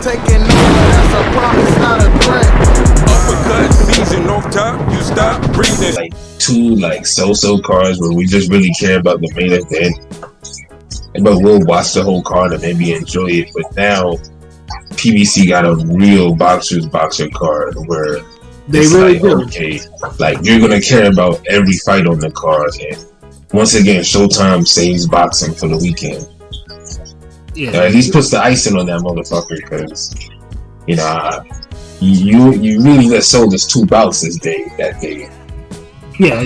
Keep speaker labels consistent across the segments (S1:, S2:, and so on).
S1: taking over, that's a promise, not a threat.
S2: Uppercut, season off top, you stop breathing.
S3: Like two so-so cards where we just really care about the main event, but we'll watch the whole card and maybe enjoy it. But now PBC got a real boxer card where
S4: they really do.
S3: Okay, like you're gonna care about every fight on the card, and once again, Showtime saves boxing for the weekend. Yeah, at least puts the icing on that motherfucker, because you really just sold us 2 bouts that day.
S4: Yeah,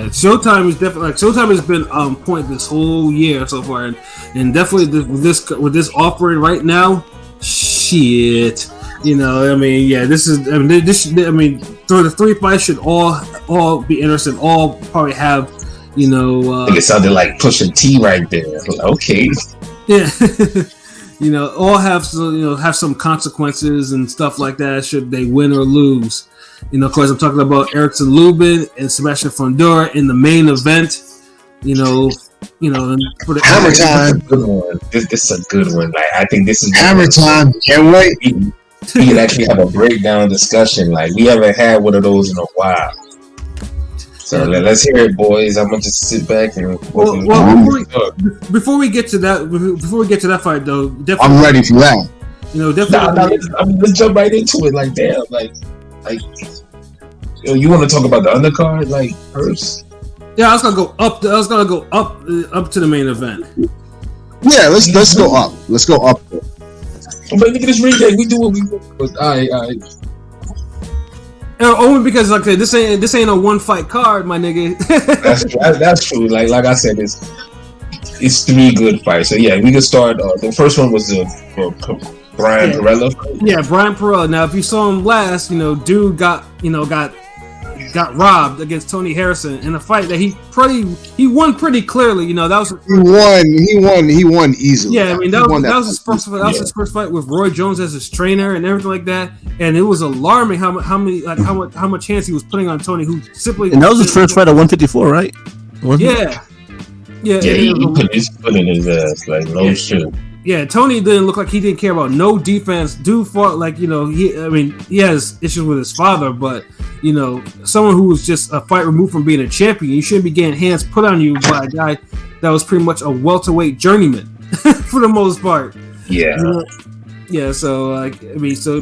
S4: Showtime is definitely Showtime has been on point this whole year so far, and definitely with this offering right now, shit. This is. So the 3 fights should all be interesting. All probably have, I think
S3: it sounded like Pusha T right there. Okay.
S4: Yeah. All have some consequences and stuff like that should they win or lose. Of course, I'm talking about Erickson Lubin and Sebastian Fundora in the main event. For the
S5: Hammer Time.
S3: Good one. This is a good one. Like, I think this is
S5: Hammer Time. Can't wait.
S3: We can actually have a breakdown discussion. Like, we haven't had one of those in a while. So let's hear it, boys. I'm gonna just sit back and.
S4: Before we get to that fight, though, definitely,
S5: I'm ready for that.
S4: Definitely.
S3: Let's jump right into it. Like, damn, like, you want to talk about the undercard, like, first?
S4: Yeah, I was gonna go up. Up to the main event.
S5: Yeah, let's go up. Let's go up.
S3: But look at this retake. We do what we do. All right.
S4: Only because, like I said, this ain't a 1-fight card, my nigga.
S3: that's true. Like I said, it's 3 good fights. So yeah, we can start. The first one was Brian Perella fight.
S4: Yeah, Brian Perella. Now, if you saw him last, dude got robbed against Tony Harrison in a fight that he won pretty clearly. That was
S5: he won easily.
S4: Yeah, I mean that was his first fight. That was his first fight with Roy Jones as his trainer and everything like that. And it was alarming how much chance he was putting on Tony, who simply.
S6: And that was his first fight at 154, right?
S4: Yeah.
S3: He put his foot in his ass, like no shit.
S4: Yeah, Tony didn't look like he didn't care about no defense. Dude fought like, he has issues with his father, but, someone who was just a fight removed from being a champion, you shouldn't be getting hands put on you by a guy that was pretty much a welterweight journeyman for the most part.
S3: Yeah.
S4: Yeah, so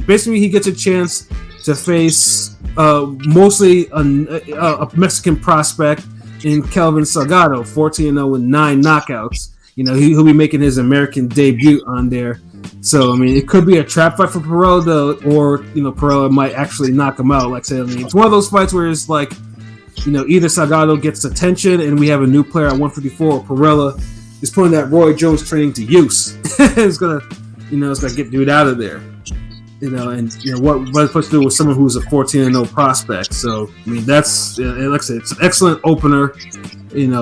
S4: basically he gets a chance to face mostly a Mexican prospect in Kelvin Salgado, 14-0 with 9 knockouts. He'll be making his American debut on there. So, it could be a trap fight for Perella, though, or, Perella might actually knock him out. Like I said, it's one of those fights where it's like, either Salgado gets attention and we have a new player at 154, or Perella is putting that Roy Jones training to use. It's gonna get dude out of there. What it's supposed to do with someone who's a 14-0 prospect. So, that's, like I said, it's an excellent opener,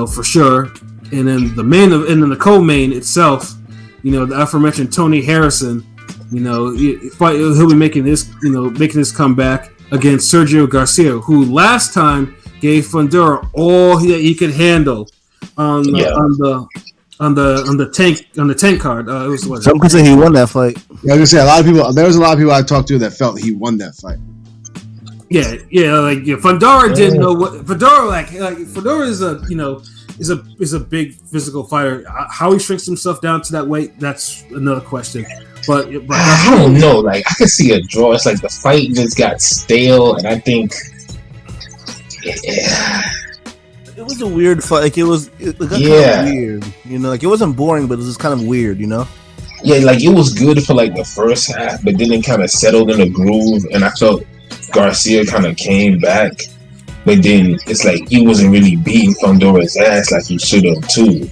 S4: for sure. And then the co-main itself, the aforementioned Tony Harrison, he'll be making this comeback against Sergio Garcia, who last time gave Fundora all he could handle on the tank card. It was what?
S6: Some could say he won that fight.
S5: Yeah, I was gonna say there was a lot of people I talked to that felt he won that fight.
S4: Fundora didn't know what Fundora Fundora is a big physical fighter. How he shrinks himself down to that weight, that's another question. But
S3: I don't know. Like, I can see a draw. It's like the fight just got stale, and I think
S6: it was a weird fight. Like it got kind of weird. Like it wasn't boring, but it was just kind of weird.
S3: Yeah, like it was good for like the first half, but then it kind of settled in a groove, and I felt Garcia kind of came back. But then it's like he wasn't really beating Fundora's ass like he should have too.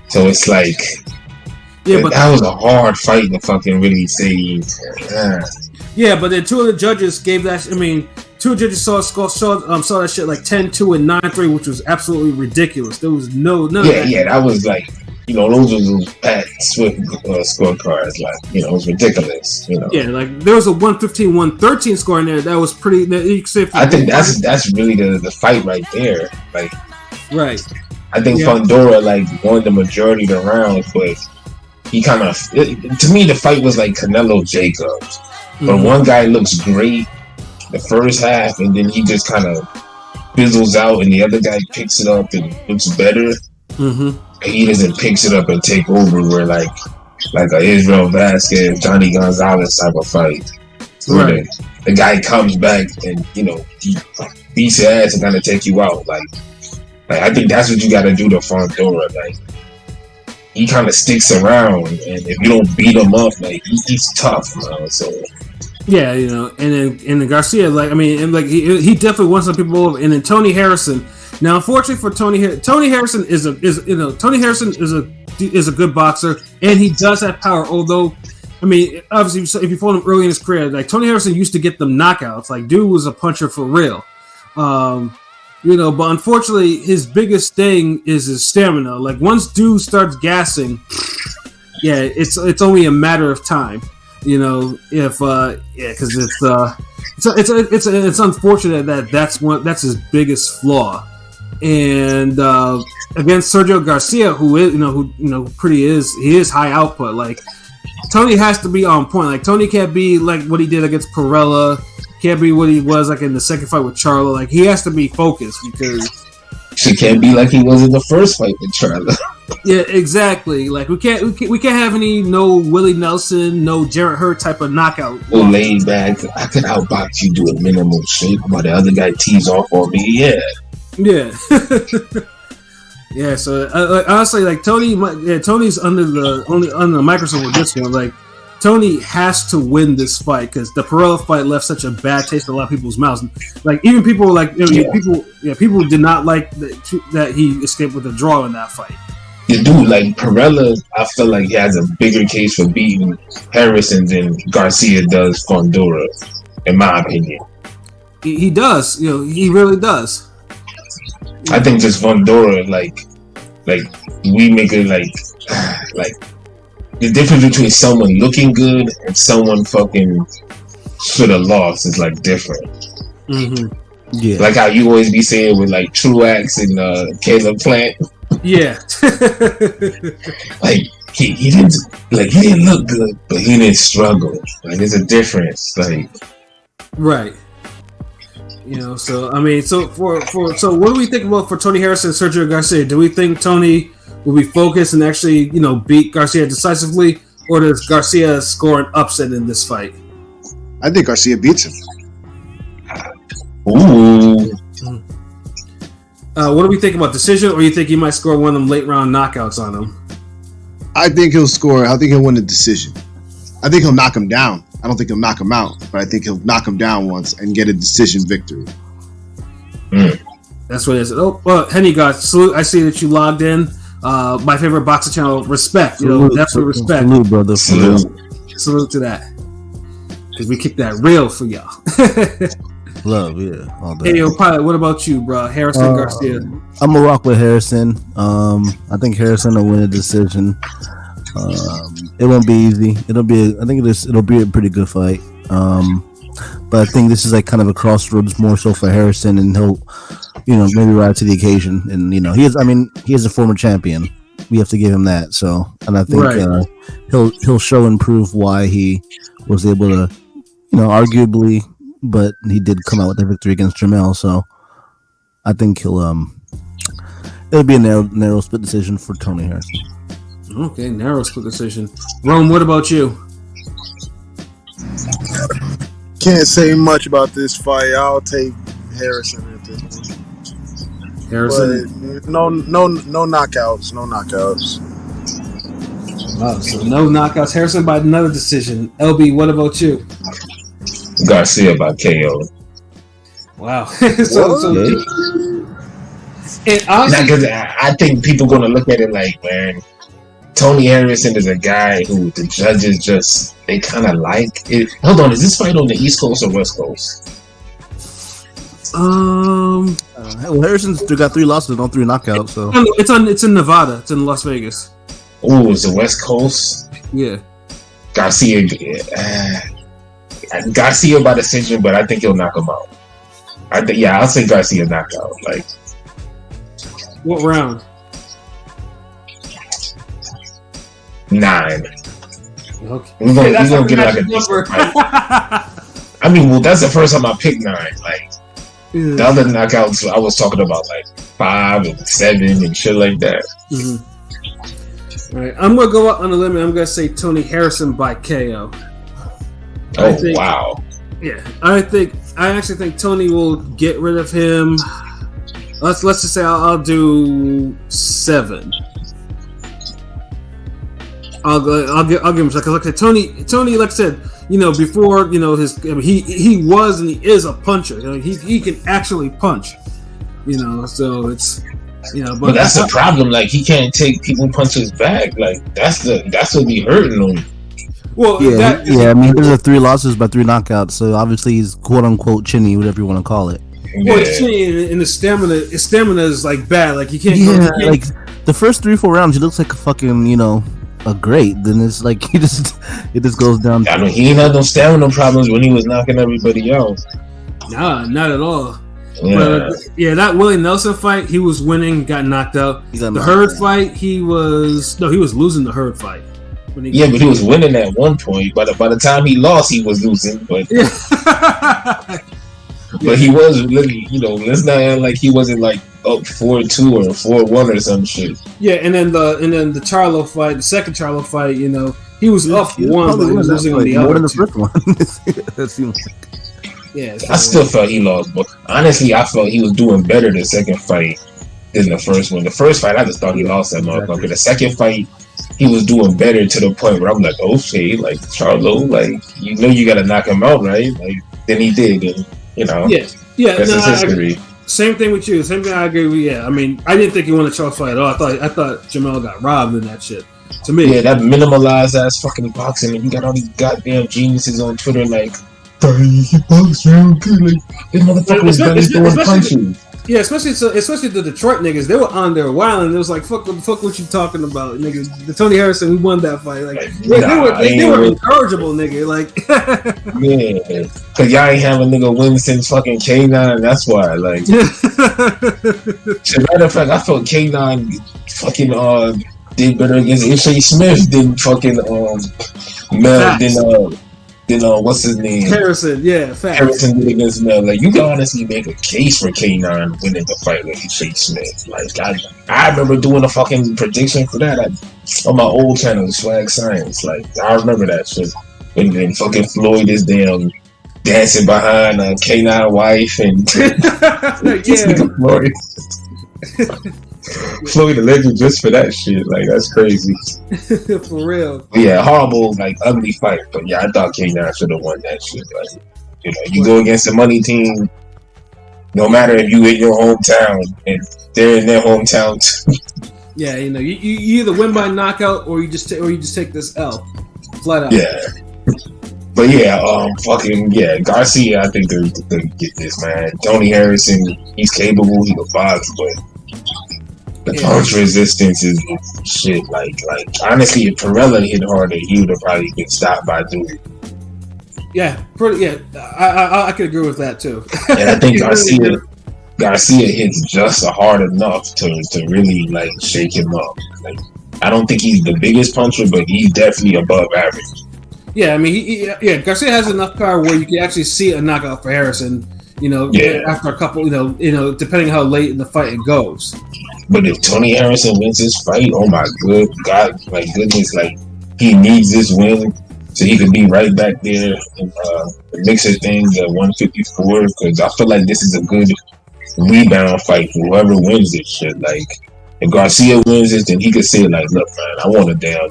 S3: So it's like, that was a hard fight to fucking really say.
S4: Yeah, but then 2 of the judges gave that. 2 judges saw that shit like 10-2 and 9-3, which was absolutely ridiculous. There was none of that.
S3: Yeah, that was like, those were those Pat Swift scorecards. Like, it was ridiculous.
S4: Yeah, like there was a 115-113 score in there that was pretty.
S3: I think that's really the fight right there. Like,
S4: right.
S3: I think Fundora won the majority of the rounds, but he kind of, to me, the fight was like Canelo Jacobs. But one guy looks great the first half, and then he just kind of fizzles out, and the other guy picks it up and looks better. And he doesn't picks it up and take over where like a Israel Vasquez, Johnny Gonzalez type of fight. Right. The guy comes back and, you know, he beats your ass and kind of take you out. Like I think that's what you got to do to Fundora. Like, he kind of sticks around, and if you don't beat him up, like he's tough, man. So
S4: yeah, you know, and then Garcia, like, I mean, and like he definitely won some people over, and then Tony Harrison. Now, unfortunately for Tony Harrison is a good boxer, and he does have power. Although, I mean, obviously, if you follow him early in his career, like Tony Harrison used to get them knockouts. Like, dude was a puncher for real. You know, but unfortunately, his biggest thing is his stamina. Like, once dude starts gassing, yeah, it's only a matter of time. You know, if because it's unfortunate that's his biggest flaw. And against Sergio Garcia, who is high output. Like, Tony has to be on point. Like, Tony can't be like what he did against Perella. Can't be what he was like in the second fight with Charlo. Like, he has to be focused because
S3: she can't be like he was in the first fight with Charlo.
S4: Yeah, exactly. Like, we can't have no Willie Nelson, no Jarrett Hurd type of knockout.
S3: Well, laid back, I could outbox you, do a minimal shake, while the other guy tees off on me. Yeah. Yeah. So honestly, like Tony's under the microscope with this one. Like, Tony has to win this fight because the Perella fight left such a bad taste in a lot of people's mouths. Like, even people people did not like that he escaped with a draw in that fight. You do, like Perella. I feel like he has a bigger case for beating Harrison than Garcia does Fundora, in my opinion.
S4: He does, you know, he really does.
S3: I think just Fundora, like we make it like the difference between someone looking good and someone fucking should have lost is like different.
S6: Yeah,
S3: like how you always be saying with like Truax and Caleb Plant.
S4: Yeah.
S3: Like he didn't look good, but he didn't struggle. Like, there's a difference. Like,
S4: right. You know, so I mean, so what do we think about for Tony Harrison and Sergio Garcia? Do we think Tony will be focused and actually, you know, beat Garcia decisively, or does Garcia score an upset in this fight?
S5: I think Garcia beats him.
S3: Ooh.
S4: What do we think about decision, or you think he might score one of them late round knockouts on him?
S5: I think he'll score. I think he'll win the decision. I think he'll knock him down. I don't think he'll knock him out, but I think he'll knock him down once and get a decision victory.
S4: That's what it is. Oh, well, Henny, salute. I see that you logged in. My favorite boxing channel, respect. You know, definitely respect.
S6: Salute, brother.
S4: Salute to that. Because we kick that real for y'all.
S6: Love, yeah. All day.
S4: Hey, yo, Pilot, what about you, bro? Harrison Garcia.
S6: I'm a rock with Harrison. I think Harrison will win a decision. It won't be easy. It'll be a pretty good fight. But I think this is like kind of a crossroads more so for Harrison, and he'll, you know, maybe rise to the occasion. And you know, he is a former champion. We have to give him that. So, and I think he'll show and prove why he was able to, you know, arguably, but he did come out with a victory against Jamel. So, I think it'll be a narrow split decision for Tony Harrison.
S4: Okay, narrow split decision. Rome, what about you?
S1: Can't say much about this fight. I'll take Harrison at this one.
S4: Harrison?
S1: But no knockouts. No knockouts.
S4: Wow, so no knockouts. Harrison by another decision. LB, what about you?
S3: Garcia by KO.
S4: Wow. And honestly,
S3: I think people gonna look at it like, man, Tony Harrison is a guy who the judges they kind of like it. Hold on, is this fight on the East Coast or West Coast?
S6: Well, Harrison's got 3 losses on 3 knockouts. So
S4: it's in Nevada. It's in Las Vegas.
S3: Oh, it's the West Coast.
S4: Yeah.
S3: Garcia by decision, but I think he'll knock him out. I'll say Garcia knockout. Like,
S4: what round?
S3: 9.
S4: Okay.
S3: We're gonna
S4: That's
S3: get like
S4: a
S3: a
S4: number.
S3: decent fight. I mean, well, that's the first time I picked 9. Like the other knockouts, I was talking about like 5 and 7 and shit like that.
S4: Mm-hmm. All right, I'm gonna go out on a limb. I'm gonna say Tony Harrison by KO.
S3: Wow.
S4: Yeah, I actually think Tony will get rid of him. Let's just say I'll do 7. I'll give him because like I said, Tony, like I said, before he was and he is a puncher. He can actually punch. So it's
S3: but that's the problem. Like he can't take people punches back. Like that's what be hurting him.
S4: Well,
S6: I mean, there's 3 losses by 3 knockouts, so obviously he's quote unquote chinny, whatever you want to call it.
S4: Well, it's chinny, and the stamina is like bad. Like he can't.
S6: Like the first 3-4 rounds, he looks like a fucking a great. Then it's like it just goes down.
S3: I mean, he ain't had no stamina problems when he was knocking everybody out.
S4: Nah, not at all.
S3: Yeah,
S4: but, that Willie Nelson fight, he was winning, got knocked out. The Hurd fight, he was losing the Hurd fight.
S3: But he was winning at one point. By the time he lost, he was losing. But but he was really, let's not act like he wasn't like up 4-2 or 4-1 or some shit.
S4: Yeah, and then the Charlo fight, the second Charlo fight, he was up 1, but he was losing on the other. More than the first one. That seems like. Yeah,
S3: I still felt he lost, but honestly, I felt he was doing better the second fight than the first one. The first fight, I just thought he lost that motherfucker. The second fight, he was doing better to the point where I'm like, oh shit, like Charlo, like you gotta knock him out, right? Like then he did, and that's his history.
S4: Same thing with you. Same thing. I agree with. Yeah, I mean, I didn't think he won a Charlo fight at all. I thought Jamel got robbed in that shit. To me,
S3: that minimalized ass fucking boxing, and you got all these goddamn geniuses on Twitter like. He boxed real good. Like this motherfucker was barely throwing punches.
S4: Yeah, especially the Detroit niggas, they were on there wilding. It was like, fuck what you talking about, nigga. The Tony Harrison, we won that fight. Like, they were incorrigible, nigga. Like,
S3: yeah, cause y'all ain't have a nigga win since fucking K9. That's why. Like, as a matter of fact, I felt K9 fucking did better against Ishii Smith than fucking Mel than what's his name?
S4: Harrison, yeah, facts.
S3: Harrison did against Mel. Like you can honestly make a case for K9 winning the fight with Ishii Smith. Like I remember doing a fucking prediction for that on my old channel, Swag Science. Like I remember that shit. And then fucking Floyd is damn dancing behind K9 wife and Floyd. Floyd the legend just for that shit. Like that's crazy.
S4: For real.
S3: But yeah, horrible, like ugly fight. But yeah, I thought K9 should have won that shit. Like, you go against a money team, no matter if you in your hometown and they're in their hometown too.
S4: Yeah, you either win by knockout or you just take this L, flat out.
S3: Yeah. But Garcia, I think they're gonna get this, man. Tony Harrison, he's capable, he can box, but the punch resistance is shit. Like honestly, if Perella hit harder, he would have probably been stopped by dude.
S4: Yeah, I could agree with that too.
S3: And I think Garcia hits just hard enough to really like shake him up. Like I don't think he's the biggest puncher, but he's definitely above average.
S4: Yeah, I mean, Garcia has enough power where you can actually see a knockout for Harrison. After a couple, depending how late in the fight it goes.
S3: But if Tony Harrison wins this fight, oh my goodness, like he needs this win so he could be right back there in the mix of things at 154. Because I feel like this is a good rebound fight for whoever wins this shit. Like if Garcia wins this, then he could say like, look, man,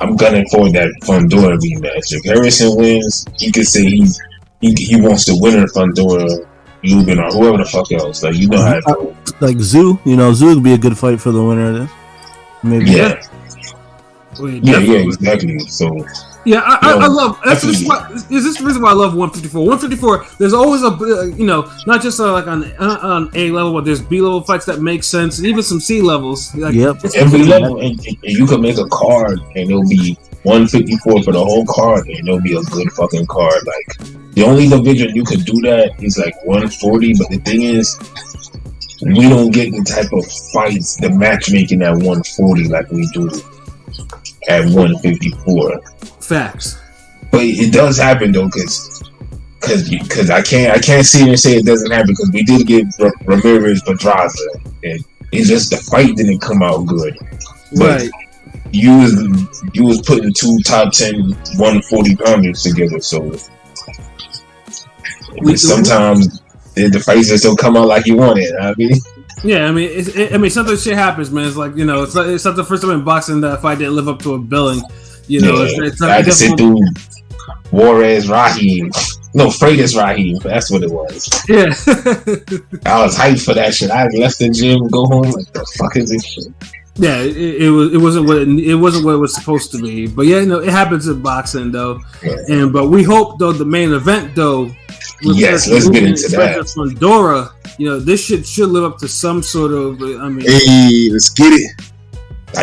S3: I'm gunning for that Fundora rematch. If Harrison wins, he could say he wants the winner Fundora, Lubin, or whoever the fuck else. Like how it goes.
S6: Like Zoo, Zoo would be a good fight for the winner of this. Maybe.
S3: Yeah. Yeah, exactly. So
S4: yeah, I love. Is this the reason why I love 154? 154. There's always a not just like on A level, but there's B level fights that make sense, and even some C levels. Like,
S3: every level, and you can make a card, and it'll be 154 for the whole card, and it'll be a good fucking card. Like the only division you could do that is like 140, but the thing is, we don't get the type of fights, the matchmaking at 140 like we do at 154.
S4: Facts.
S3: But it does happen though, because I can't sit here and say it doesn't happen, because we did get Ramirez Pedraza, and it's just the fight didn't come out good. But
S4: Right.
S3: you was putting two top 10 140 pounders together, so sometimes the fights just don't come out like you want it. I mean,
S4: Yeah, I mean, sometimes shit happens, man. It's like, you know, it's not the first time in boxing that fight didn't live up to a billing. You know, it's
S3: I
S4: not,
S3: had to sit through Juarez Raheem. No, Freitas Raheem. That's what it was.
S4: Yeah.
S3: I was hyped for that shit. I left the gym, go home. Like, the fuck is this shit?
S4: Yeah, it wasn't what it was supposed to be. But yeah, you know, it happens in boxing though.
S3: Yeah.
S4: But we hope though the main event though.
S3: Yes, let's get into that.
S4: Fundora, you know, this shit should live up to some sort of. I mean,
S5: Hey, let's get it.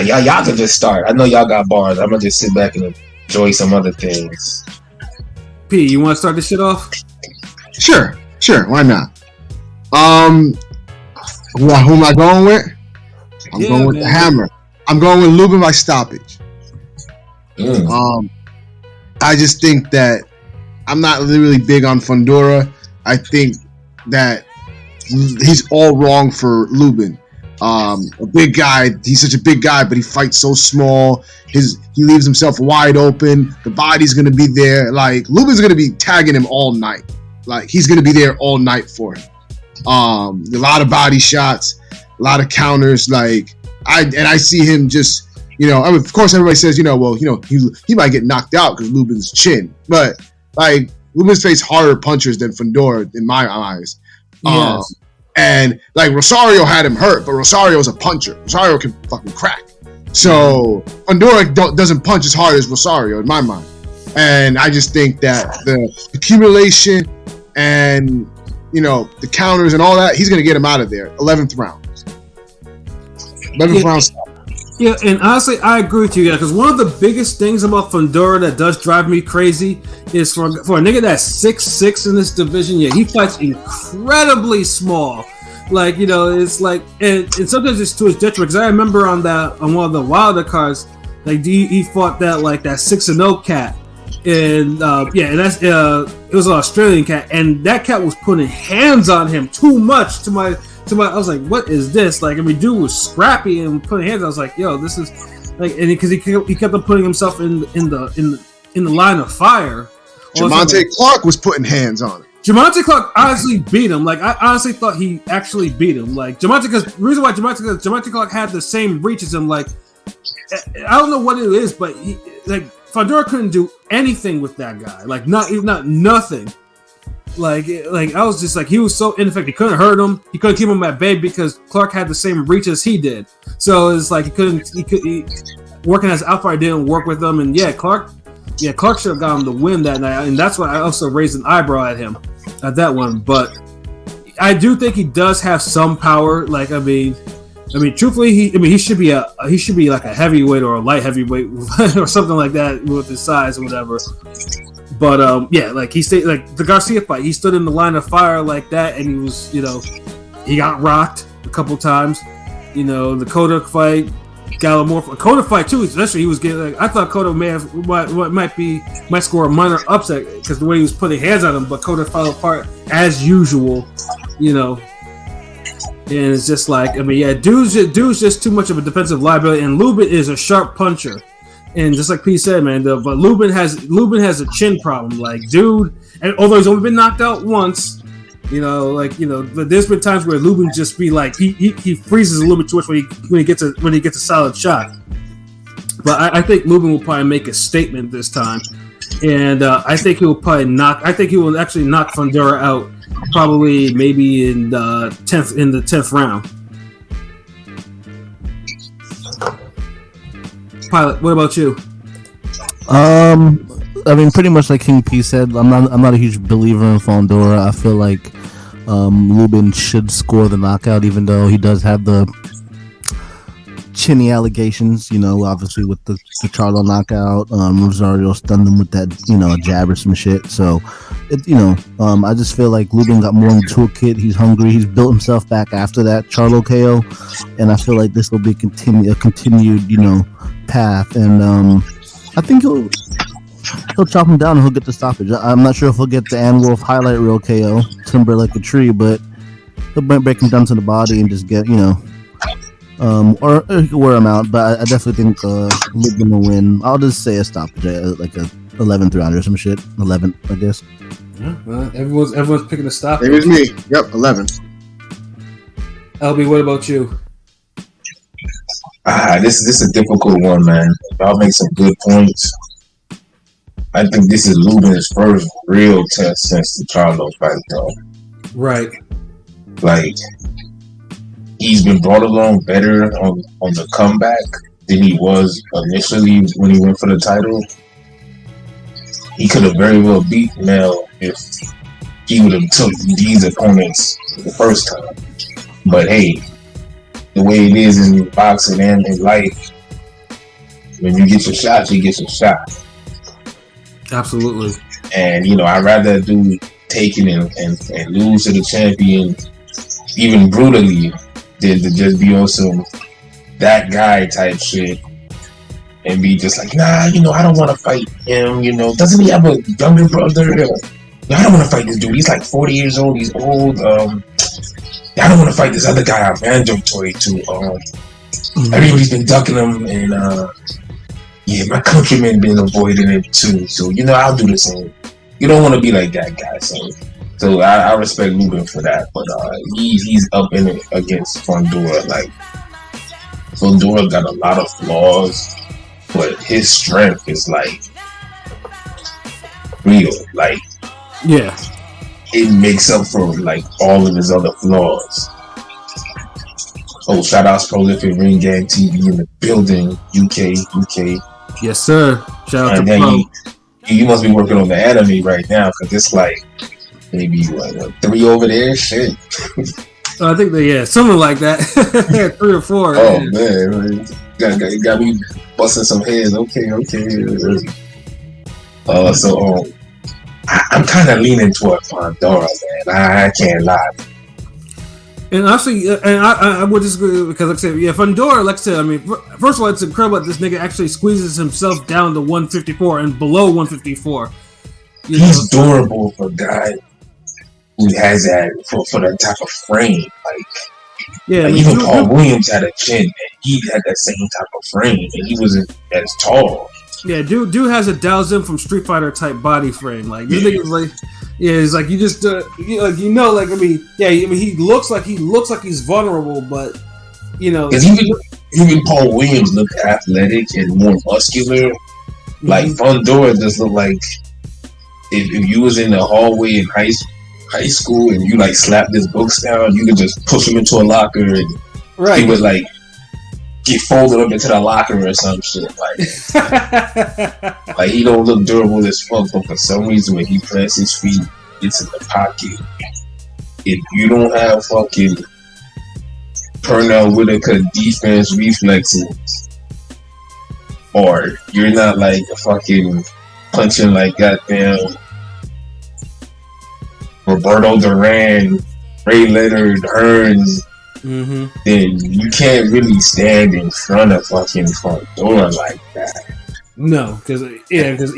S3: Y'all can just start. I know y'all got bars. I'm gonna just sit back and enjoy some other things.
S4: P, you want to start this shit off?
S5: Sure. Why not? Who am I going with? I'm going with the hammer. I'm going with Lubin by stoppage. I just think that I'm not really big on Fundora. I think that he's all wrong for Lubin. A big guy. He's such a big guy, but he fights so small. He leaves himself wide open. The body's gonna be there. Like, Lubin's gonna be tagging him all night. Like, he's gonna be there all night for him. A lot of body shots, a lot of counters. Like, I see him just, you know. I mean, of course, everybody says, you know, well, you know, he might get knocked out because Lubin's chin, but like, Lubin's faced harder punchers than Fundora in my eyes.
S4: Yes.
S5: And like, Rosario had him hurt, but Rosario's a puncher. Rosario can fucking crack. So Fundora doesn't punch as hard as Rosario in my mind. And I just think that the accumulation and, you know, the counters and all that, he's gonna get him out of there. 11th round. 11th round stop.
S4: Yeah, and honestly, I agree with you, because one of the biggest things about Fundora that does drive me crazy is for a nigga that's 6'6" in this division, yeah, he fights incredibly small. Like, you know, it's like, and sometimes it's to his detriment, because I remember on one of the Wilder cards, like, he fought that 6-0 cat, and and that's it was an Australian cat, and that cat was putting hands on him too much to my. I was like, what is this? Like, I mean, dude was scrappy and putting hands. I was like, yo, this is like, and because he kept on putting himself in the line of fire.
S5: Jamonte Clark was putting hands on him.
S4: Jamonte Clark honestly beat him. Like, I honestly thought he actually beat him. Like, the reason why Jamonte Clark had the same reach as him. Like, I don't know what it is, but Fundora couldn't do anything with that guy. Like, not nothing. Like I was just like, he was so ineffective. He couldn't hurt him. He couldn't keep him at bay because Clark had the same reach as he did. So it's like he working as outside didn't work with him. And Clark should have got him the win that night. And that's why I also raised an eyebrow at him at that one. But I do think he does have some power. Like, I mean, truthfully, he should be like a heavyweight or a light heavyweight or something like that with his size or whatever. But like, he stayed, like the Garcia fight, he stood in the line of fire like that, and he was, you know, he got rocked a couple times. You know, the Cotto fight, Cotto fight too. Especially, he was getting. Like, I thought Cotto might score a minor upset because the way he was putting hands on him, but Cotto fell apart as usual. You know, and it's just like, I mean, yeah, dude's just too much of a defensive liability, and Lubin is a sharp puncher. And just like P said, man, but Lubin has a chin problem. Like, dude, and although he's only been knocked out once, you know, like, you know, but there's been times where Lubin just be like, he freezes a little bit too much when he gets a solid shot. But I think Lubin will probably make a statement this time, and I think he will actually knock Fundora out, probably maybe in the 10th round. Pilot, what about you?
S6: I mean, pretty much like King P said, I'm not a huge believer in Fundora. I feel like Lubin should score the knockout, even though he does have the chinny allegations. You know, obviously with the Charlo knockout, Rosario stunned him with that, you know, a jab or some shit. So, I just feel like Lubin got more in the toolkit. He's hungry. He's built himself back after that Charlo KO, and I feel like this will be a continued, you know, path, and I think he'll chop him down and he'll get the stoppage. I'm not sure if he'll get the Anwolf highlight reel KO, timber like a tree, but he'll break him down to the body and just get, or he can wear him out. But I definitely think Lubin will win. I'll just say a stoppage, like a 11th round or some shit. 11th, I guess.
S4: Yeah, well, everyone's picking a stoppage.
S5: It was me. Yep, 11.
S4: LB, what about you?
S3: This is a difficult one, man. Y'all make some good points. I think this is Lubin's first real test since the Charlo fight, though.
S4: Right.
S3: Like, he's been brought along better on the comeback than he was initially when he went for the title. He could have very well beat Mel if he would have took these opponents the first time. But hey, the way it is in boxing and in life, when you get your shot, you get your shot.
S4: Absolutely.
S3: And I'd rather do taking and lose to the champion even brutally than to just be on some that guy type shit and be just like, nah, I don't want to fight him. Doesn't he have a younger brother? I don't want to fight this dude. He's like 40 years old. He's old. I don't want to fight this other guy on Banjo Toy too. Everybody's been ducking him, and my countrymen been avoiding it too. So I'll do the same. You don't want to be like that guy. So I respect Lubin for that, but he's up in it against Fundora. Like, Fundora got a lot of flaws, but his strength is like real. Like,
S4: yeah.
S3: It makes up for like all of his other flaws. Oh, shout out to Prolific Ring Gang TV in the building, UK.
S4: Yes, sir. Shout out to
S3: Pro. You must be working on the anime right now because it's like maybe 3 over there. Shit.
S4: I think something like that. 3 or 4.
S3: Oh man, got me busting some heads. Okay. I'm kind of leaning toward Fundora, man. I can't lie.
S4: And actually, I would disagree because, like I said, Fundora, like I said, I mean, first of all, it's incredible that this nigga actually squeezes himself down to 154 and below 154.
S3: He's durable for a guy who has that for that type of frame. Even Paul Williams had a chin, and he had that same type of frame, and he wasn't as tall.
S4: Yeah, dude has a Dao Zim from Street Fighter type body frame. Like, this nigga's like, it's like you just, he looks like he's vulnerable, but
S3: because even Paul Williams looked athletic and more muscular. Mm-hmm. Like, Fundora just looked like if you was in the hallway in high school and you like slapped his books down, you could just push him into a locker and he would like get folded up into the locker or some shit. Like he don't look durable as fuck, but for some reason when he plants his feet, it's in the pocket. If you don't have fucking Pernell Whitaker defense reflexes, or you're not like a fucking punching like goddamn Roberto Duran, Ray Leonard, Hearns, then you can't really stand in front of fucking Fundora like that.
S4: No, because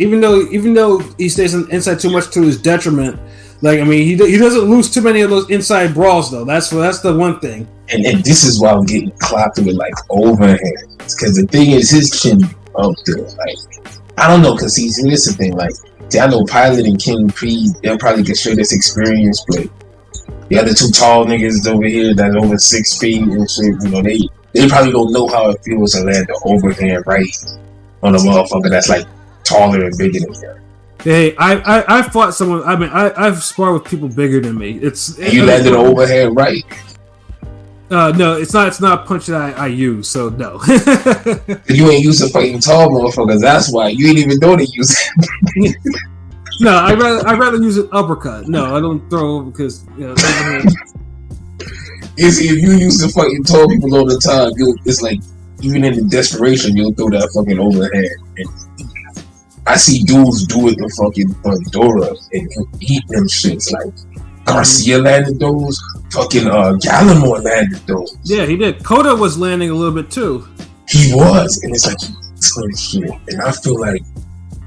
S4: even though he stays inside too much to his detriment, like, I mean, he doesn't lose too many of those inside brawls though. That's the one thing. And
S3: this is why I'm getting clocked with like overhands, because the thing is his chin up there. Like, I don't know, because here's the thing. Like, see, I know Pilot and King P, they'll probably get share this experience, but the other two tall niggas over here that's over 6 feet and shit, they probably don't know how it feels to land the overhand right on a motherfucker that's like taller and bigger than them.
S4: Hey, I fought someone. I mean, I've sparred with people bigger than me.
S3: You landed an overhand right.
S4: No, it's not a punch that I use. So no.
S3: You ain't used to fighting tall motherfuckers. That's why you ain't even know they use it.
S4: No, I'd rather use an uppercut. No, I don't throw over because overhand.
S3: You see, if you used to fighting tall people all the time, it's like even in the desperation, you'll throw that fucking overhand. And I see dudes do it to fucking Fundora and eat them shits. Like Garcia landed those, fucking Gallimore landed those.
S4: Yeah, he did. Coda was landing a little bit too.
S3: He was, and it's like some shit. And I feel like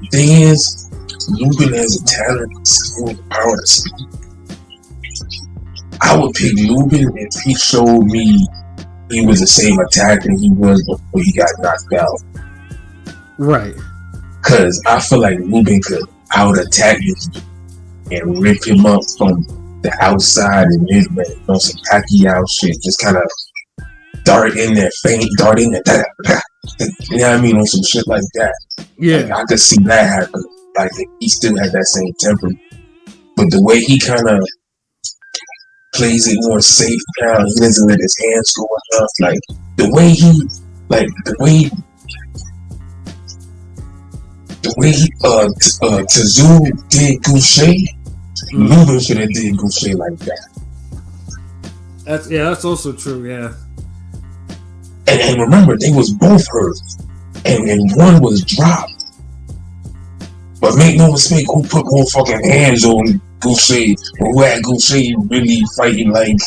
S3: the thing is, Lubin has a talent, skill, power to speed. I would pick Lubin if he showed me he was the same attacker he was before he got knocked out.
S4: Right.
S3: Because I feel like Lubin could out attack him and rip him up from the outside and mid-range on some Pacquiao shit. Just kind of dart in there, feint, dart in there. You know what I mean? On some shit like that.
S4: Yeah.
S3: Like, I could see that happen. Like, if he still had that same temper. But the way he kind of plays it more safe now, he doesn't let his hands go enough. Like, the way Tszyu did Goucher, Lubin should have did Goucher like that.
S4: That's also true, yeah.
S3: And remember, they was both hurt, and one was dropped. But make no mistake, who put more fucking hands on Goucher, or who had Goucher really fighting like,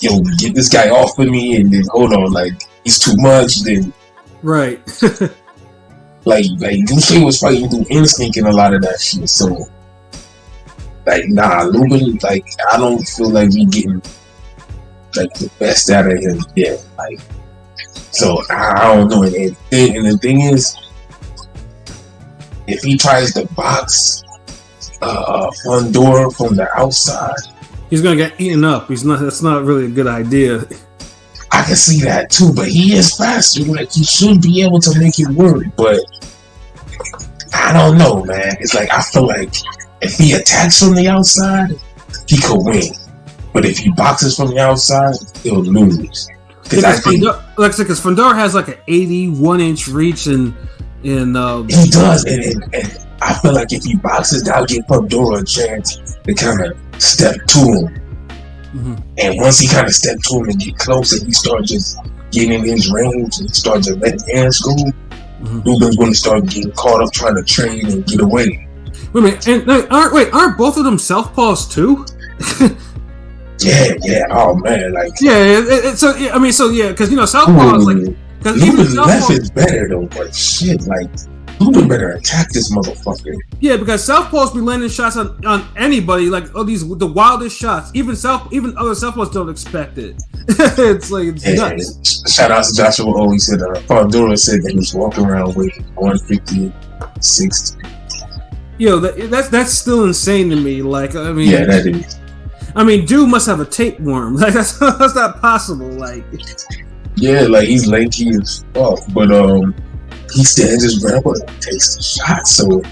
S3: yo, get this guy off of me, and then hold on, like, he's too much, then.
S4: Right.
S3: like Goucher was fighting through instinct and a lot of that shit, so. Like, nah, Lubin, like, I don't feel like we getting, like, the best out of him yet, like. So, I don't know, and the thing is, if he tries to box Fundora from the outside,
S4: he's gonna get eaten up. That's not really a good idea.
S3: I can see that too, but he is faster. Like, he should be able to make it work, but I don't know, man. It's like, I feel like if he attacks from the outside, he could win. But if he boxes from the outside, he'll lose. Because
S4: Fundora has like an 81-inch reach, and
S3: he does, and I feel like if he boxes, that'll give Fundora a chance to kind of step to him. Mm-hmm. And once he kind of step to him and get close, and he starts just getting in his range and starts just letting hands go, Lubin's going to start getting caught up trying to train and get away.
S4: Wait a minute, and aren't both of them southpaws too?
S3: Yeah. Oh man, like
S4: because southpaws like.
S3: Lubin left is better though, but shit, like Lubin better attack this motherfucker.
S4: Yeah, because southpaws be landing shots on anybody, like the wildest shots. Even other southpaws don't expect it. It's like it's nuts.
S3: Shout out to Joshua O. He said Fundora said that he was walking around with 150, 60.
S4: Yo, that's still insane to me. Like, I mean,
S3: yeah, that is.
S4: I mean, dude must have a tapeworm. Like that's not possible. Like.
S3: Yeah, like he's lanky as fuck, but he stands his ground and takes the shot. So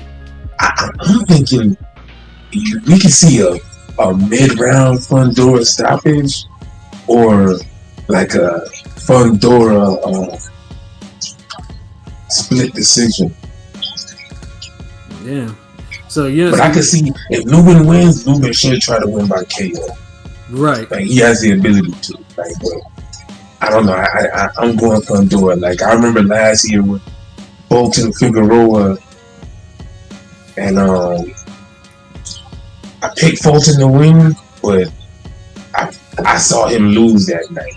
S3: I'm thinking we can see a mid-round Fundora stoppage, or like a Fundora split decision.
S4: Yeah. So yeah,
S3: but I can see if Lubin wins, Lubin should try to win by KO.
S4: Right.
S3: Like he has the ability to. Like, but I don't know. I'm going Fundora. Like I remember last year with Bolton Figueroa, and I picked Fulton to win, but I saw him lose that night,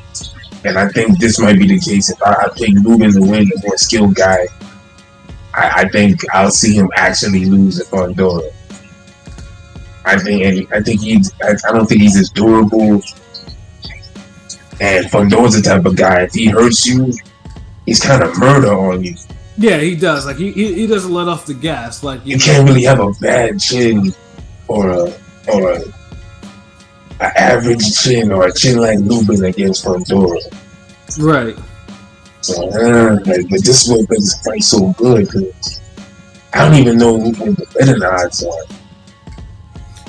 S3: and I think this might be the case. If I pick Lubin to win, the more skilled guy, I think I'll see him actually lose to Fundora. I don't think he's as durable. And Fundora's the type of guy, if he hurts you, he's kind of murder on you.
S4: Yeah, he does. Like he doesn't let off the gas. Like
S3: you can't really have a bad chin or an average chin or a chin like Lubin against Fundora.
S4: Right.
S3: So, but this is what makes this fight so good, because I don't even know who the betting odds are.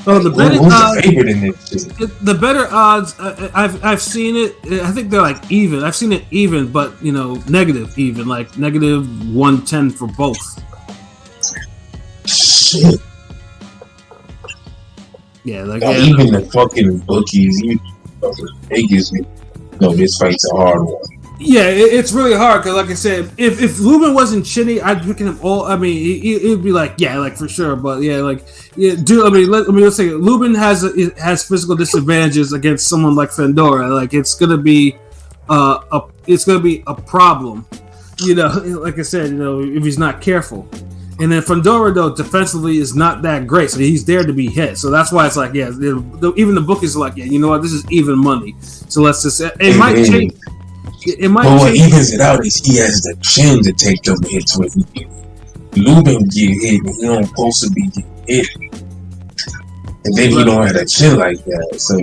S4: Oh, the better
S3: who's the favorite in this shit?
S4: The better odds, I've seen it. I think they're like even. I've seen it even, but negative even, like negative 110 for both.
S3: Shit.
S4: Yeah,
S3: even the fucking bookies, even fucking Vegas, this fight's a hard one.
S4: Yeah, it's really hard because, like I said, if Lubin wasn't chinny, I'd pick him all. I mean, it'd be like, yeah, like for sure. But yeah, dude. I mean, let's say Lubin has physical disadvantages against someone like Fundora. Like it's gonna be a problem. You know, like I said, you know, if he's not careful. And then Fundora, though, defensively is not that great, so he's there to be hit. So that's why it's like, yeah, even the bookies are like, yeah, you know what, this is even money. So let's just, it might change. It might
S3: but what
S4: change.
S3: evens it out is he has the chin to take them hits with. Lubin get hit, and he don't supposed to be getting hit. And then he don't have a chin like that, so.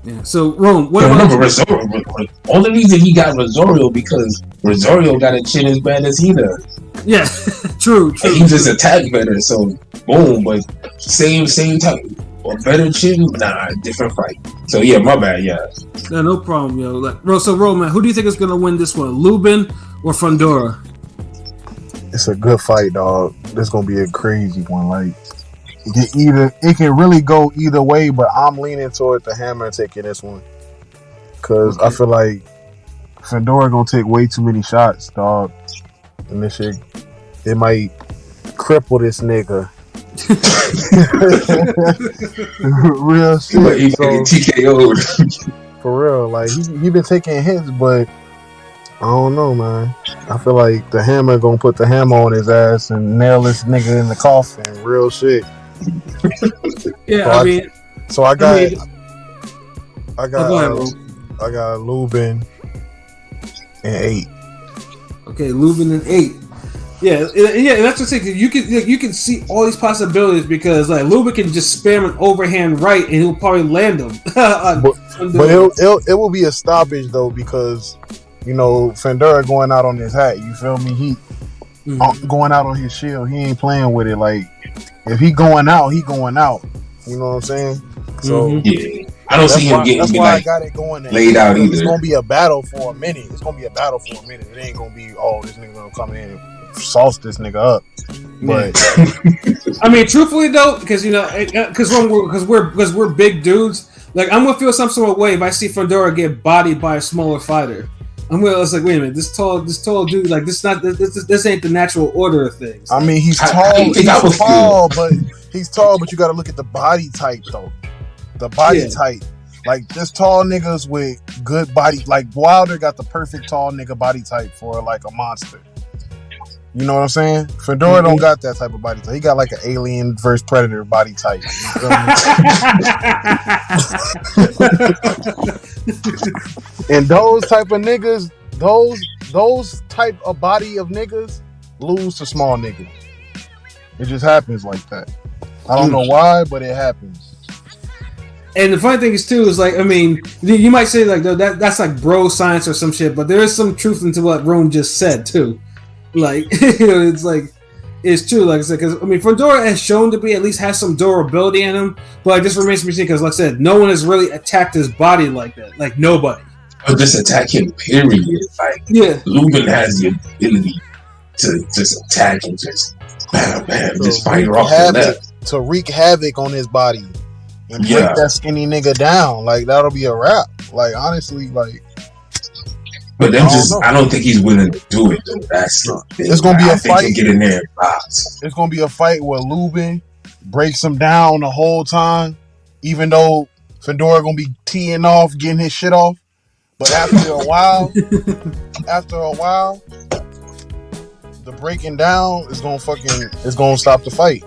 S4: Yeah. So, Rome, what
S3: remember
S4: about
S3: Rosario? Only reason he got Rosario because Rosario got a chin as bad as he does.
S4: Yeah, true.
S3: And he just attacked better, so boom. But same type, or better chin, nah, different fight. So yeah, my bad. Yeah,
S4: no problem, yo. Like, so, Roman, who do you think is gonna win this one, Lubin or Fundora?
S1: It's a good fight, dog. This gonna be a crazy one. Like it can really go either way, but I'm leaning toward the Hammer taking this one because I feel like Fundora gonna take way too many shots, dog. And this shit, it might cripple this nigga. Real shit.
S3: He TKO'd.
S1: For real, like he been taking hits, but I don't know, man. I feel like the Hammer gonna put the hammer on his ass and nail this nigga in the coffin. Real shit.
S4: Yeah,
S1: so I got Lubin and 8.
S4: Okay, Lubin and 8. Yeah, that's the thing. You can see all these possibilities because like Lubin can just spam an overhand right and he'll probably land him.
S1: but it will be a stoppage though because you know Fundora going out on his hat. You feel me? He going out on his shield. He ain't playing with it. Like if he going out, he going out. You know what I'm saying? So
S3: yeah. I don't see him getting
S1: that's why I got it going
S3: laid out either.
S1: It's gonna be a battle for a minute. It ain't gonna be this nigga gonna come in and sauce this nigga up. But
S4: I mean, truthfully though, because you know, because we're big dudes. Like I'm gonna feel some sort of way if I see Fundora get bodied by a smaller fighter. I'm gonna. It's like, wait a minute, this tall dude, like this ain't the natural order of things.
S1: I mean, he's tall. He's tall, but you got to look at the body type though. The body type, like this tall niggas with good body, like Wilder got the perfect tall nigga body type for like a monster. You know what I'm saying? Fundora don't got that type of body type. He got like an alien versus predator body type. And those type of niggas, those type of body of niggas lose to small niggas. It just happens like that. I don't know why, but it happens.
S4: And the funny thing is too is like, I mean, you might say like that's like bro science or some shit, but there is some truth into what Rome just said too. Like, you know, it's like it's true. Like I said, because I mean, Fundora has shown to be at least has some durability in him, but it just remains to be seen. Because like I said, no one has really attacked his body like that. Like nobody.
S3: Or just attack him. Period. Like Lubin has the ability to just attack and just bam, just fight off the left.
S1: To wreak havoc on his body. And break that skinny nigga down, like that'll be a wrap. Like honestly, like.
S3: But I don't think he's willing to do it though. It's
S1: gonna be a fight.
S3: Get in there and box.
S1: It's gonna be a fight where Lubin breaks him down the whole time, even though Fundora gonna be teeing off, getting his shit off. But after a while, the breaking down is gonna stop the fight.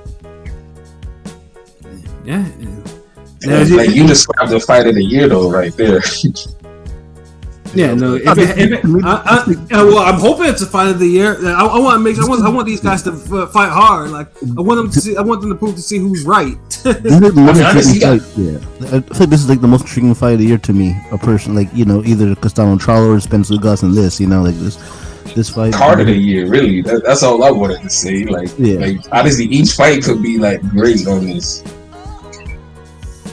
S4: Yeah.
S3: Like you described the fight of the year though, right there.
S4: Yeah, no. Well, I'm hoping it's a fight of the year. I want these guys to fight hard. Like I want them to prove to see who's right.
S6: I feel like this is like the most intriguing fight of the year to me. A person like either Castano Trollo or Spencer Gus in this. Like this fight.
S3: Card of the year, really. That's all I wanted to say. Like honestly, each fight could be like great on this.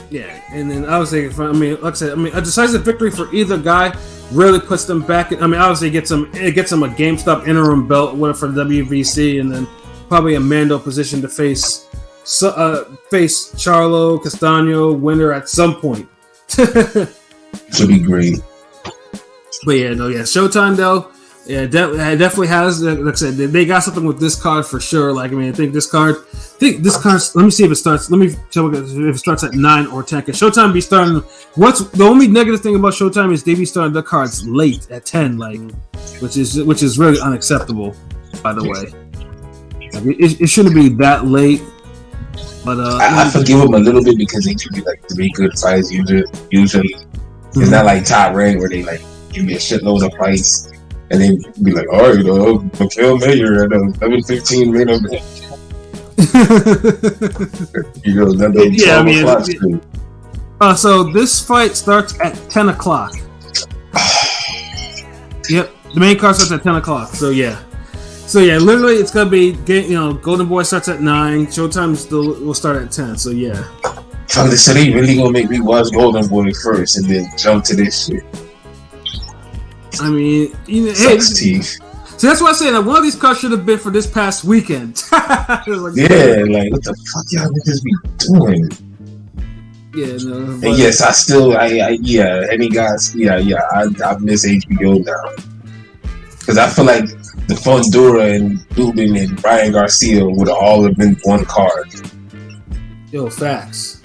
S4: Yeah, and then I was thinking, like I said, a decisive victory for either guy really puts them back. Obviously, it gets them a GameStop interim belt, whatever for the WBC, and then probably a Mando position to face Charlo Castano winner at some point.
S3: Should be great.
S4: But Showtime though. Yeah, it definitely has. Like I said, they got something with this card for sure. Like, I mean, I think this card. Let me see if it starts. Let me tell you if it starts at 9 or 10. Because Showtime be starting. What's the only negative thing about Showtime is they be starting their cards late at 10, like, which is really unacceptable. By the way, like, it shouldn't be that late. But
S3: I forgive them a little bit because they give me like 3 good fights usually. It's not like Top Rank where they like give me a shitload of fights. And then be like, oh, you know, Mikhail Mayer at 11:15 main event. You know, then they
S4: so this fight starts at 10 o'clock. Yep, the main card starts at 10 o'clock. So yeah, literally it's gonna be, Golden Boy starts at 9. Showtime will start at 10. So yeah.
S3: So they really gonna make me watch Golden Boy first and then jump to this shit.
S4: I mean,
S3: teeth.
S4: So that's why I said that one of these cards should have been for this past weekend.
S3: Like, what the fuck y'all niggas be doing?
S4: Yeah, no.
S3: And yes, I miss HBO now because I feel like the Fundora and Lubin and Ryan Garcia would have all have been one card.
S4: Yo, facts.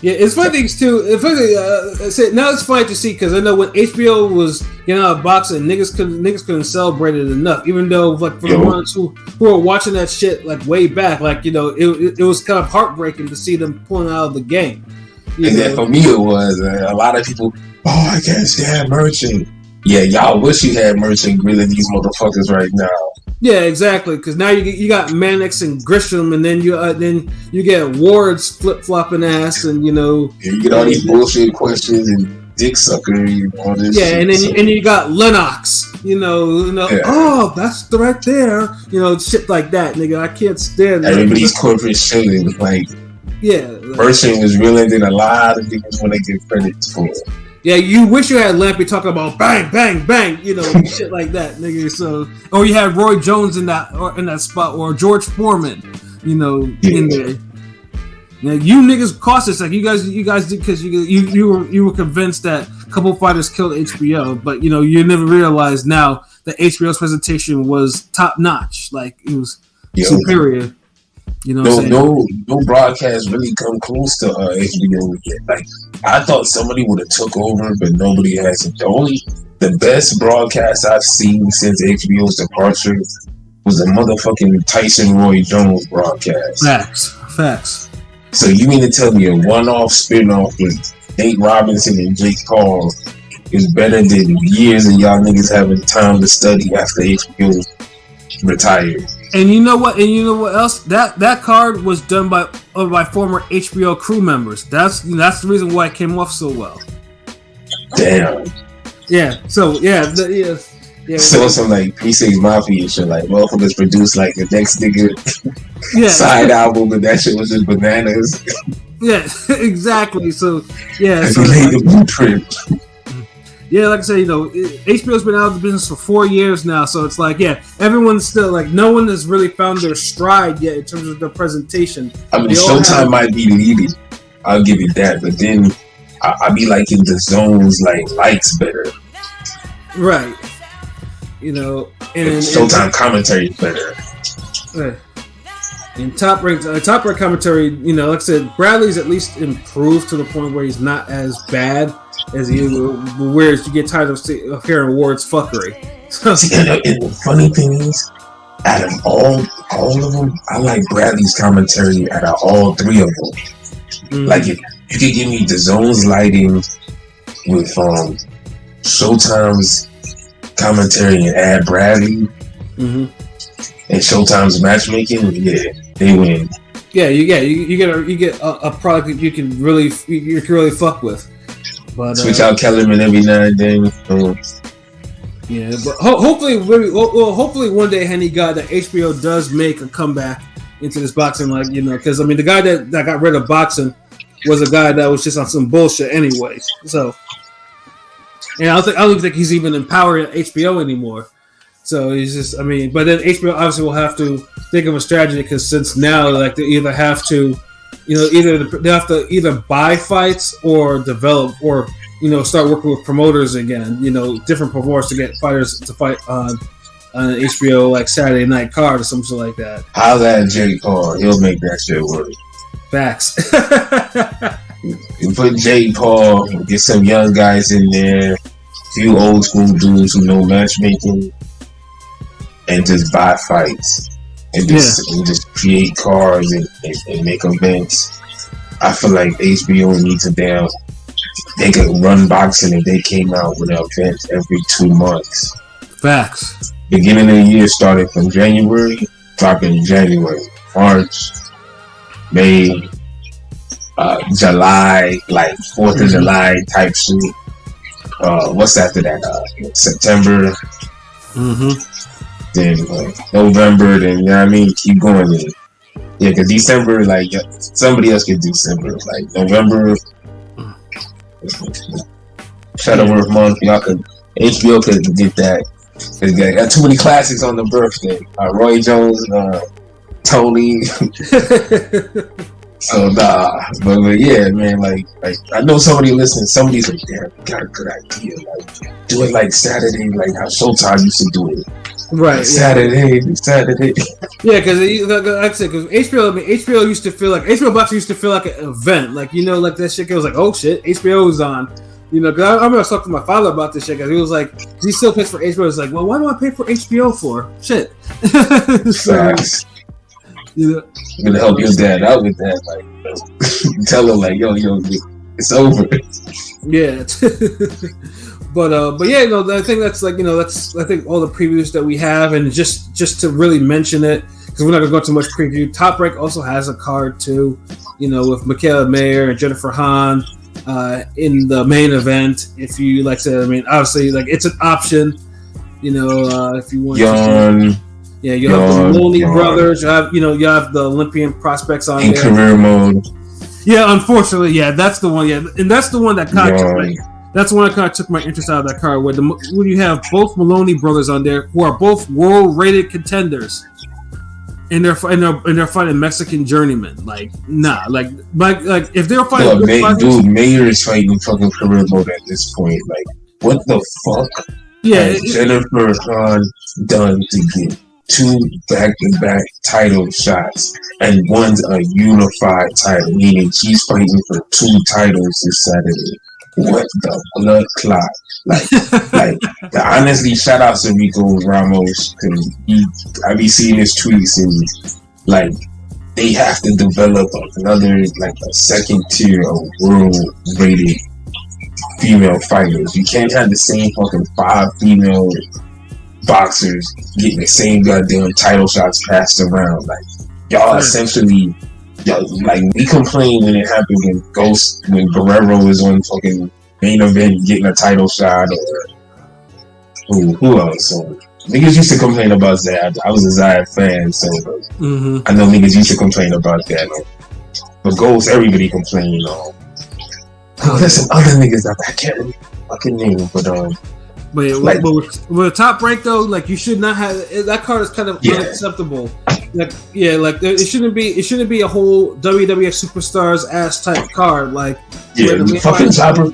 S4: Yeah, it's funny things too. It's funny. Now it's funny to see because I know when HBO was getting out of boxing, niggas couldn't celebrate it enough. Even though, like, for the ones who were watching that shit like way back, like, it was kind of heartbreaking to see them pulling out of the game.
S3: Then for me, it was a lot of people. Oh, I can't stand Merchant. Yeah, y'all wish you had Merchant grilling these motherfuckers right now.
S4: Yeah, exactly. Because now you got Mannix and Grisham, and then you get Ward's flip flopping ass, and you
S3: get all these bullshit questions and dick sucker and all this.
S4: Yeah, and then you got Lennox. Oh, that's right there. Shit like that, nigga. I can't stand that.
S3: Everybody's corporate shilling like.
S4: Yeah,
S3: Merchant was realer than a lot of niggas want to get credit for.
S4: Yeah, you wish you had Lampy talking about bang, bang, bang, shit like that, nigga. So, or you had Roy Jones in that spot, or George Foreman, in there. Now, you niggas cautious, like you guys did, because you were convinced that a couple fighters killed HBO, but you never realized now that HBO's presentation was top notch, like it was superior.
S3: No broadcast really come close to HBO yet. Like, I thought somebody would have took over, but nobody has. The best broadcast I've seen since HBO's departure was the motherfucking Tyson Roy Jones broadcast.
S4: Facts.
S3: So you mean to tell me a one-off spin-off with Nate Robinson and Jake Paul is better than years of y'all niggas having time to study after HBO retired?
S4: And you know what else? That card was done by former HBO crew members. That's the reason why it came off so well.
S3: Damn.
S4: Yeah. So yeah.
S3: So some like P6 Mafia shit, like motherfuckers produced like the next nigga side album, but that shit was just bananas.
S4: Yeah, exactly. So yeah.
S3: So made the blueprint.
S4: Yeah, like I said, HBO's been out of the business for 4 years now, so it's like, everyone's still like, no one has really found their stride yet in terms of their presentation.
S3: I mean, Showtime might be leading. I'll give you that, but then I be liking the zones like lights better.
S4: Right. And
S3: Showtime commentary is better.
S4: Right. And top rank commentary, like I said, Bradley's at least improved to the point where he's not as bad as he is, whereas you get tired of hearing Ward's fuckery.
S3: And the funny thing is, out of all of them, I like Bradley's commentary out of all 3 of them. Mm-hmm. Like, if you could give me the zones lighting with Showtime's commentary and add Bradley and Showtime's matchmaking, they win.
S4: Yeah, you get a product that you can really fuck with. But,
S3: switch out Kellerman every now and then.
S4: Yeah, but hopefully one day, Henny God, that HBO does make a comeback into this boxing, because I mean the guy that got rid of boxing was a guy that was just on some bullshit anyways. So, and I don't think he's even empowering HBO anymore. So he's just, but then HBO obviously will have to think of a strategy, because since now, like, they either have to, either they have to either buy fights or develop or start working with promoters again. Different promoters to get fighters to fight on an HBO like Saturday night card or something like that.
S3: How's that Jake Paul? He'll make that shit work.
S4: Facts.
S3: You put Jake Paul, get some young guys in there, few old school dudes who know matchmaking, and just buy fights and just create cards and make events. I feel like HBO needs a damn. They could run boxing if they came out with an event every 2 months.
S4: Facts.
S3: Beginning of the year started from January, dropping January, March, May, July, like 4th of July type shit. What's after that? September. Then November. Then keep going. Then. Yeah, because December, like somebody else could December. Like November, Shutterworth month. HBO could get that. They got too many classics on the birthday. Roy Jones, Tony. So but yeah, man, like I know somebody listening. Somebody's like, "Damn, you got a good idea. Like, do it like Saturday, like how Showtime used to do it.
S4: Right,
S3: like Saturday.
S4: Yeah, because like I said, because HBO used to feel like HBO boxing used to feel like an event. Like like that shit. It was like, oh shit, HBO's on. Because I remember talking to my father about this shit. Because he was like, he still pays for HBO. He was like, well, why do I pay for HBO for? Shit.
S3: Facts. I'm gonna help your dad out with that. Like, tell him like, yo, it's over.
S4: Yeah. But yeah, I think that's like that's I think all the previews that we have, and just to really mention it because we're not gonna go into much preview. Top Rank also has a card too, with Michaela Mayer and Jennifer Hahn in the main event. If you like to, obviously, like it's an option. If you want.
S3: Yawn.
S4: Yeah, you have the Maloney brothers. You have the Olympian prospects on
S3: in
S4: there.
S3: Career mode.
S4: Yeah, unfortunately, yeah, that's the one. Yeah, and that's the one that kind of that's the one that kind of took my interest out of that card. Where you have both Maloney brothers on there, who are both world-rated contenders, and they're fighting Mexican journeymen. Like, nah, like if they're fighting,
S3: Mayer is fighting fucking career mode at this point. Like, what the fuck?
S4: Yeah,
S3: Jennifer Hahn done to get 2 back-to-back title shots, and one's a unified title, meaning she's fighting for 2 titles this Saturday. What the blood clot? Like, honestly, shout out to Rico Ramos, because I be seeing his tweets and like they have to develop another like a second tier of world rated female fighters. You can't have the same fucking 5 female boxers getting the same goddamn title shots passed around. Like, y'all essentially, like, we complain when it happened when Guerrero is on fucking main event getting a title shot, or who else? So niggas used to complain about that. I was a Zayat fan, so I know niggas used to complain about that. But Ghost, everybody complaining on. There's some other niggas that I can't really fucking name,
S4: But yeah, like, with Top Rank though, like you should not have that card is kind of unacceptable. Like it shouldn't be a whole WWF superstars ass type card. Like
S3: fucking Jobber.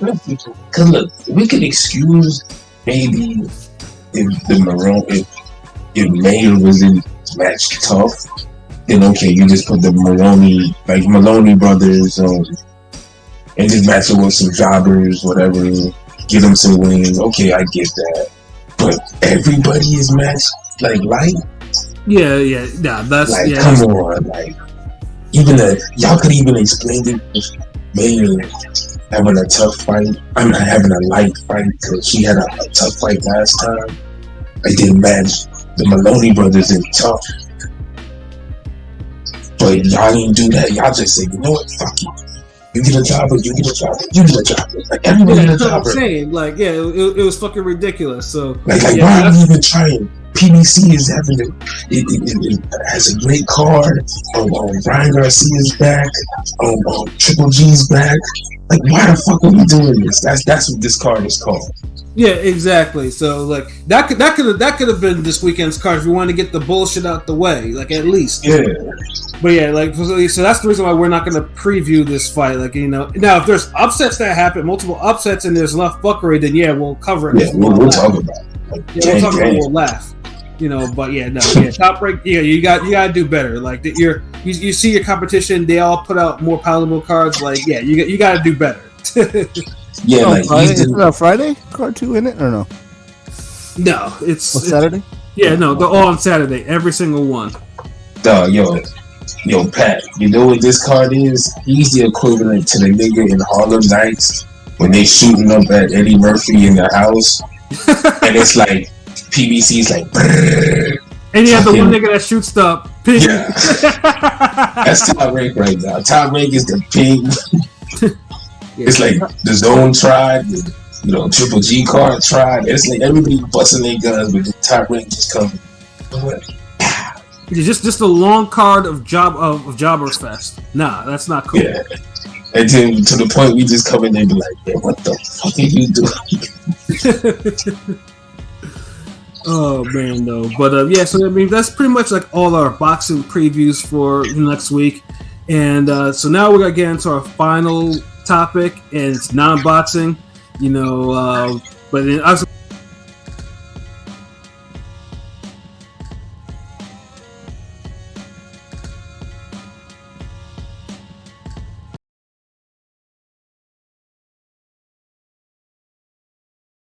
S3: Cause look, we could excuse maybe if Mayer was in match tough, then okay, you just put the Maloney brothers and just match it with some jobbers, whatever. Give them some wins. Okay, I get that. But everybody is matched like light.
S4: Yeah. That's
S3: like, come on, like even y'all could even explain it if Mayer having a tough fight. I'm not having a light fight because she had a tough fight last time. I didn't match the Maloney brothers in tough. But y'all didn't do that. Y'all just said, you know what, fuck you. You get a jobber, you get a jobber, you get a jobber. Like, everybody get a jobber.
S4: I'm saying, like, yeah, it was fucking ridiculous. So,
S3: why are we even trying? PBC is having it has a great card. Ryan Garcia's back. Triple G's back. Like, why the fuck are we doing this? That's what this card is called.
S4: Yeah, exactly. So like that could have been this weekend's card if you wanted to get the bullshit out the way, like at least.
S3: Yeah.
S4: But yeah, like so that's the reason why we're not going to preview this fight. Like now if there's upsets that happen, multiple upsets, and there's enough fuckery, then yeah, we'll cover it.
S3: Yeah, we'll talk about it. Like,
S4: we'll talk about it. We'll laugh. But top rank. Yeah, you got to do better. Like you see your competition, they all put out more palatable cards. Like you got to do better.
S3: Yeah, like
S6: Friday? Is it a Friday card 2 in it or no?
S4: No, it's
S6: Saturday.
S4: Yeah, no, they're all on Saturday. Every single one.
S3: Dog, yo, Pat. You know what this card is? He's the equivalent to the nigga in Harlem Nights when they shooting up at Eddie Murphy in the house, and it's like PBC's like. Brrr.
S4: And you have the one nigga that shoots the pig.
S3: Yeah. That's top rank right now. Top rank is the pig. It's like the Zone tried, Triple G card tried. It's like everybody busting their guns, but the top rank just coming.
S4: Just a long card of Jobbers Fest. Nah, that's not cool.
S3: Yeah. And then to the point we just come in there and be like, yeah, what the fuck are you doing?
S4: Oh man, no. But so I mean that's pretty much like all our boxing previews for next week. And so now we're gonna get into our final topic, and it's non-boxing. But then